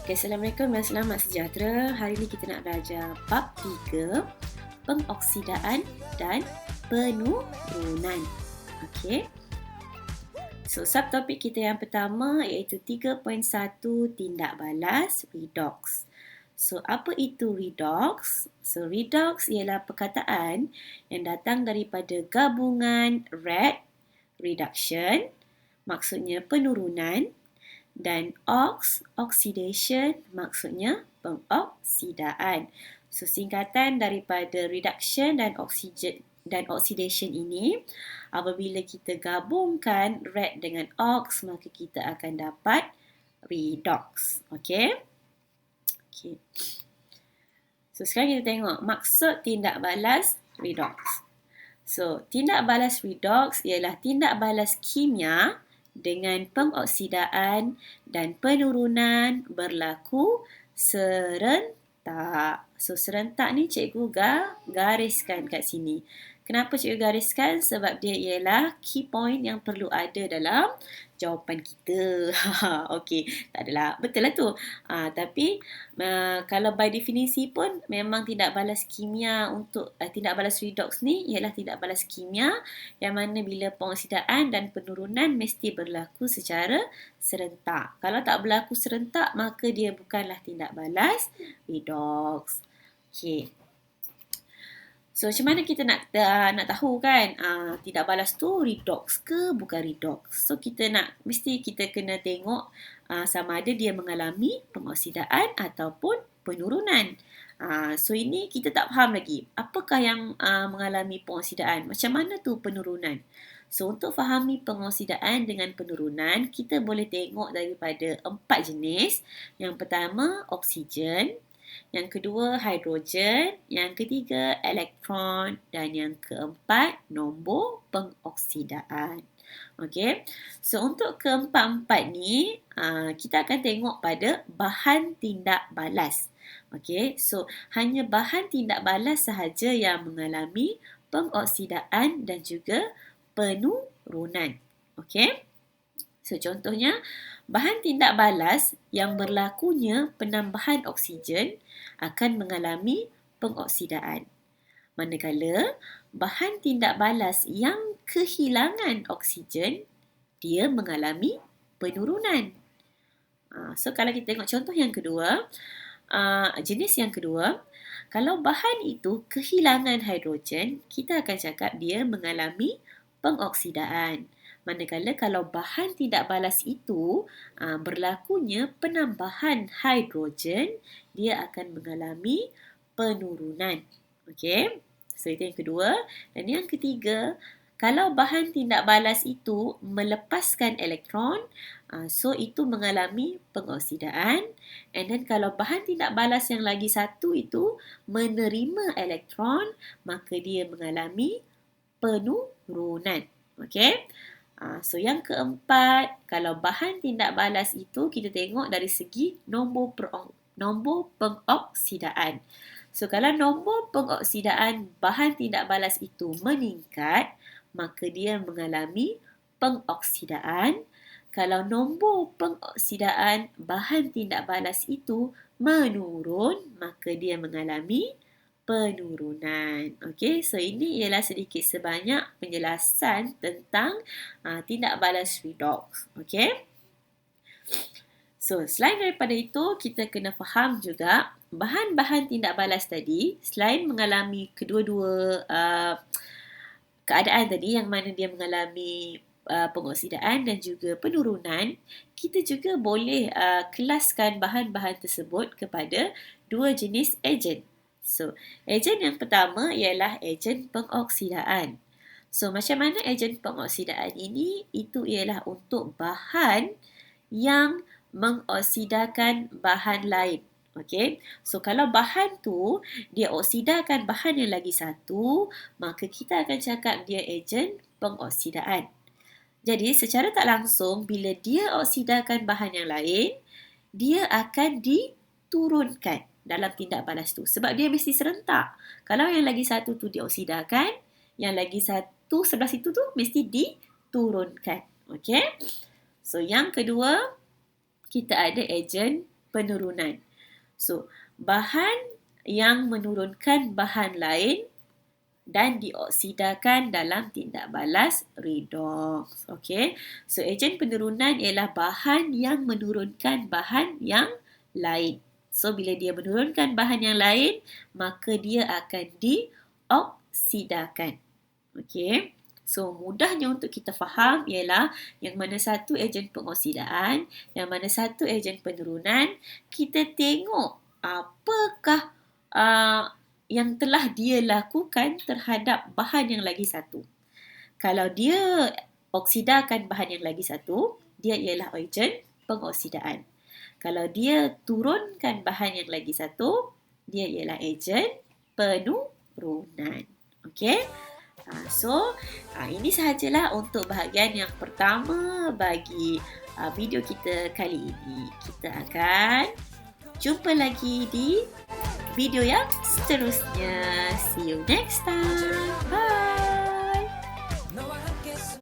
Okay, Assalamualaikum dan selamat sejahtera. Hari ini kita nak belajar bab 3, pengoksidaan dan penurunan. Okey. So, subtopik kita yang pertama iaitu 3.1 tindak balas redox. So, apa itu redox? So, redox ialah perkataan yang datang daripada gabungan red, reduction, maksudnya penurunan, dan oxidation maksudnya pengoksidaan. So singkatan daripada reduction dan oxidation ini, apabila kita gabungkan red dengan ox, maka kita akan dapat redox. Okey. Okey. So sekarang kita tengok maksud tindak balas redox. So tindak balas redox ialah tindak balas kimia dengan pengoksidaan dan penurunan berlaku serentak. So, serentak ni cikgu gariskan kat sini. Kenapa cikgu gariskan? Sebab dia ialah key point yang perlu ada dalam jawapan kita. Okey, tak adalah. Betul lah tu. Tapi kalau by definisi pun memang tindak balas kimia untuk tindak balas redox ni ialah tindak balas kimia yang mana bila pengoksidaan dan penurunan mesti berlaku secara serentak. Kalau tak berlaku serentak, maka dia bukanlah tindak balas redox. Okey. So, macam mana kita nak tahu kan tindak balas tu redox ke bukan redox? So, mesti kita kena tengok sama ada dia mengalami pengoksidaan ataupun penurunan. So, ini kita tak faham lagi. Apakah yang mengalami pengoksidaan? Macam mana tu penurunan? So, untuk fahami pengoksidaan dengan penurunan, kita boleh tengok daripada 4 jenis. Yang pertama, oksigen. Yang kedua, hidrogen. Yang ketiga, elektron. Dan yang keempat, nombor pengoksidaan. Okey. So, untuk keempat-empat ni, kita akan tengok pada bahan tindak balas. Okey. So, hanya bahan tindak balas sahaja yang mengalami pengoksidaan dan juga penurunan. Okey. So, contohnya, bahan tindak balas yang berlakunya penambahan oksigen akan mengalami pengoksidaan. Manakala, bahan tindak balas yang kehilangan oksigen, dia mengalami penurunan. So, kalau kita tengok contoh yang kedua, jenis yang kedua, kalau bahan itu kehilangan hidrogen, kita akan cakap dia mengalami pengoksidaan. Manakala kalau bahan tindak balas itu berlakunya penambahan hidrogen, dia akan mengalami penurunan. Okey. So, itu yang kedua. Dan yang ketiga, kalau bahan tindak balas itu melepaskan elektron, so itu mengalami pengoksidaan. And then kalau bahan tindak balas yang lagi satu itu menerima elektron, maka dia mengalami penurunan. Okey. So, yang keempat, kalau bahan tindak balas itu kita tengok dari segi nombor pengoksidaan. So, kalau nombor pengoksidaan bahan tindak balas itu meningkat, maka dia mengalami pengoksidaan. Kalau nombor pengoksidaan bahan tindak balas itu menurun, maka dia mengalami penurunan. Okey, so ini ialah sedikit sebanyak penjelasan tentang tindak balas redox. Okey. So, selain daripada itu, kita kena faham juga bahan-bahan tindak balas tadi, selain mengalami kedua-dua keadaan tadi yang mana dia mengalami pengoksidaan dan juga penurunan, kita juga boleh kelaskan bahan-bahan tersebut kepada dua jenis ejen. So, ejen yang pertama ialah ejen pengoksidaan. So, macam mana ejen pengoksidaan ini? Itu ialah untuk bahan yang mengoksidakan bahan lain. Okey. So, kalau bahan tu dia oksidakan bahan yang lagi satu, maka kita akan cakap dia ejen pengoksidaan. Jadi, secara tak langsung, bila dia oksidakan bahan yang lain, dia akan diturunkan dalam tindak balas tu. Sebab dia mesti serentak. Kalau yang lagi satu tu dioksidakan, yang lagi satu sebelah situ tu mesti diturunkan. Okey. So, yang kedua, kita ada ejen penurunan. So, bahan yang menurunkan bahan lain dan dioksidakan dalam tindak balas redox. Okey. So, ejen penurunan ialah bahan yang menurunkan bahan yang lain. So, bila dia menurunkan bahan yang lain, maka dia akan dioksidakan. Okey. So, mudahnya untuk kita faham ialah yang mana satu ejen pengoksidaan, yang mana satu ejen penurunan. Kita tengok apakah yang telah dia lakukan terhadap bahan yang lagi satu. Kalau dia oksidakan bahan yang lagi satu, dia ialah ejen pengoksidaan. Kalau dia turunkan bahan yang lagi satu, dia ialah ejen penurunan. Okey? So, ini sahajalah untuk bahagian yang pertama bagi video kita kali ini. Kita akan jumpa lagi di video yang seterusnya. See you next time.